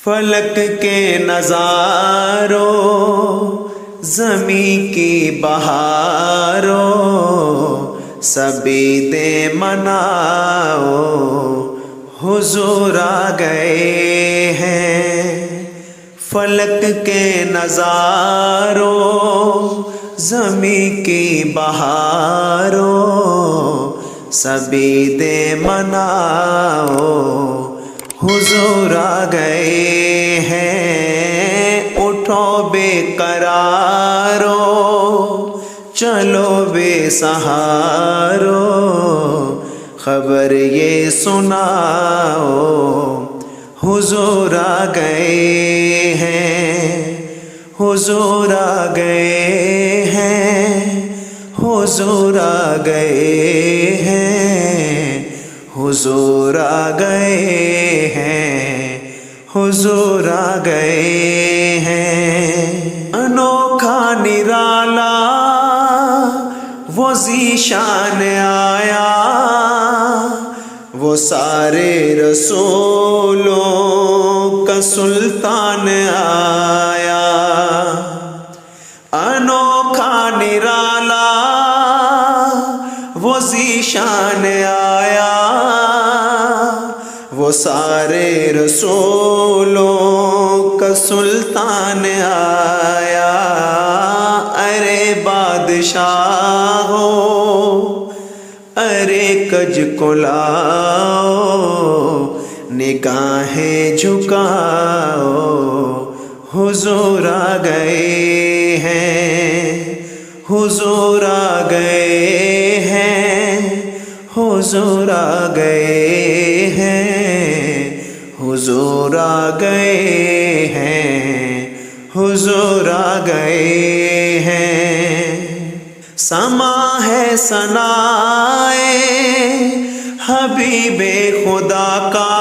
فلک کے نظاروں زمیں کی بہاروں سبھی دے مناؤ حضور آ گئے ہیں۔ فلک کے نظاروں زمیں کی بہاروں سبھی دے مناؤ حضور آ گئے ہیں۔ اٹھو بے قرارو چلو بے سہارو خبر یہ سناؤ حضور آ گئے ہیں۔ حضور آ گئے ہیں۔ حضور آ گئے ہیں۔ حضور آ گئے ہیں۔ حضور آ گئے ہیں۔ انوکھا نرالا وہ ذیشان آیا، وہ سارے رسولوں کا سلطان آیا۔ انوکھا نرالا وہ ذیشان آیا، وہ سارے رسولوں کا سلطان آیا۔ ارے بادشاہ ہو ارے کج کو لاؤ نگاہیں جھکاؤ حضور آ گئے ہیں۔ حضور آ گئے ہیں۔ حضور آ گئے ہیں۔ حضور آ گئے ہیں۔ حضور آ گئے ہیں۔ سما ہے ثنائے حبیب خدا کا،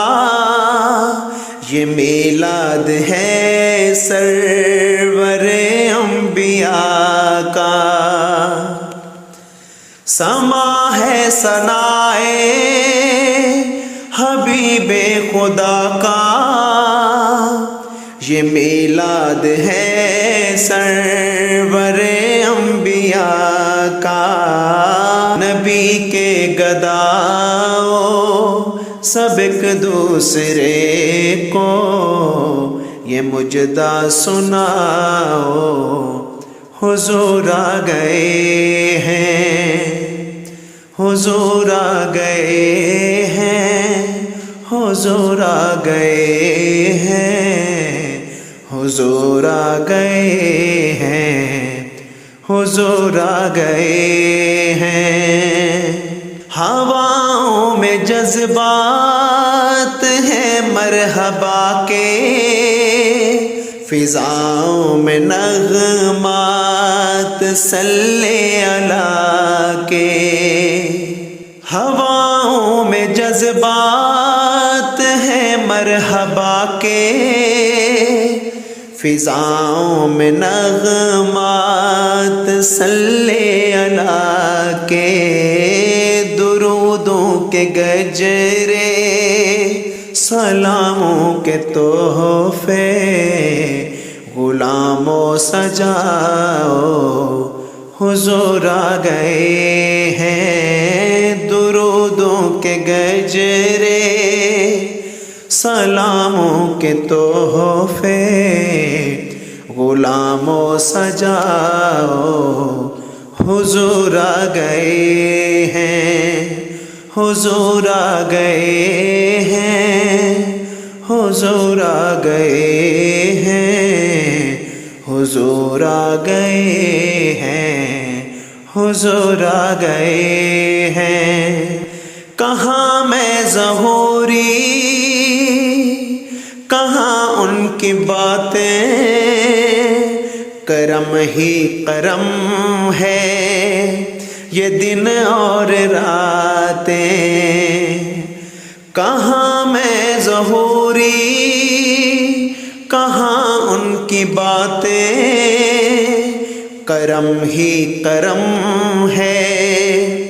یہ میلاد ہے سرور انبیاء کا۔ سما ہے ثنائے حبیب خدا کا، یہ میلاد ہے سرور انبیاء کا۔ نبی کے گداؤ سب ایک دوسرے کو یہ مجدہ سناؤ حضور آ گئے ہیں۔ حضور آ گئے ہیں۔ حضور آ گئے ہیں۔ حضور آ گئے ہیں۔ حضور آ گئے ہیں۔ ہواؤں میں جذبات ہیں مرحبا کے، فضاؤں میں نغمات صلی اللہ کے۔ ہواؤں میں جذبات ہیں مرحبا کے، فضاؤں میں نغمات صلی اللہ کے۔ درودوں کے گجرے سلاموں کے تحفے غلاموں سجاؤ حضور آ گئے ہیں۔ درودوں کے گجرے سلاموں کے تحفے غلاموں سجاؤ حضور آ گئے ہیں۔ حضور آ گئے ہیں۔ حضور آ گئے ہیں۔ حضور آ گئے ہیں۔ حضور آ گئے ہیں۔ کہاں میں ظہوری کہاں ان کی باتیں، کرم ہی کرم ہے یہ دن اور راتیں۔ کہاں میں ظہوری کہاں ان کی باتیں، کرم ہی کرم ہے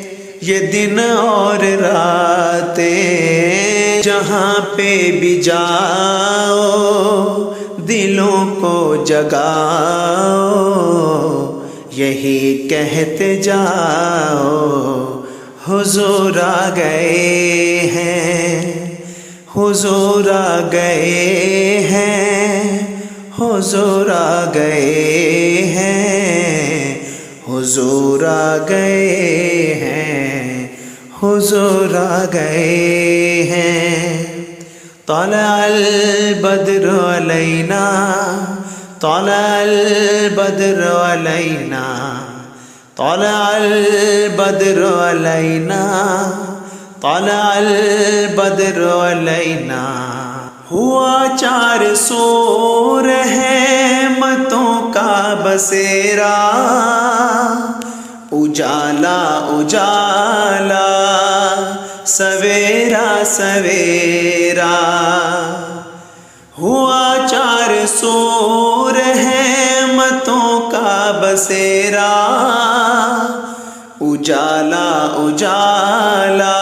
یہ دن اور راتیں۔ جہاں پہ بھی جاؤ دلوں کو جگاؤ، یہی کہتے جاؤ حضور آ گئے ہیں، حضور آ گئے ہیں، حضور آ گئے ہیں، حضور آ گئے ہیں، حضور آ گئے ہیں۔ طلع البدر علینا، طلع البدر علینا، طلع البدر علینا، طلع البدر علینا۔ ہوا 400 رحمتوں کا بسیرا، اجالا اجالا سویرا سویرا۔ ہوا 400 رحمتوں کا بسیرا، اجالا اجالا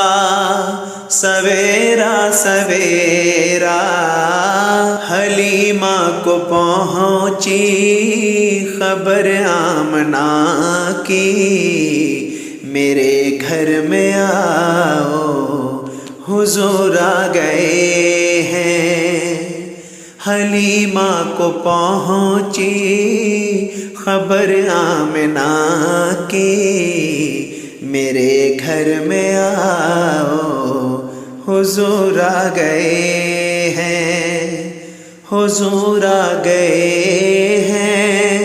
سویرا سویرا۔ حلیمہ کو پہنچی خبر آمنہ کی، میرے گھر میں آؤ حضور آ گئے ہیں۔ حلیمہ کو پہنچی خبر آمنہ کی، میرے گھر میں آؤ حضور آ گئے ہیں، حضور آ گئے ہیں،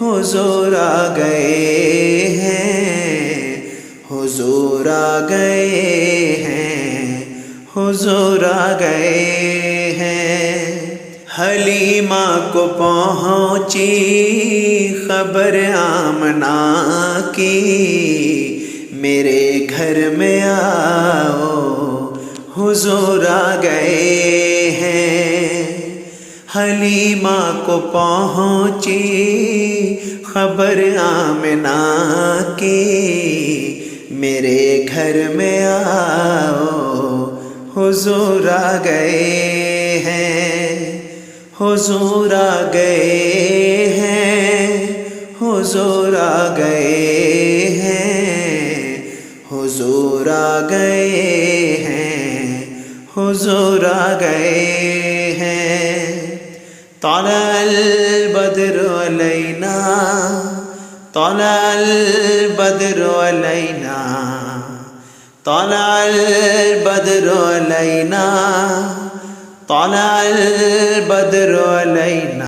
حضور آ گئے ہیں، حضور آ گئے ہیں، حضور آ گئے ہیں۔ حلیمہ کو پہنچی خبر آمنہ کی، میرے گھر میں آؤ حضور آ گئے ہیں۔ حلیمہ کو پہنچی خبر آمنہ کی، میرے گھر میں آؤ حضور آ گئے ہیں، حضور آ گئے ہیں، حضور آ گئے ہیں، حضور آ گئے ہیں، حضور آ گئے ہیں۔ طلع البدر علینا، طلع البدر علینا، طلع البدر علینا، طلع البدر علینا۔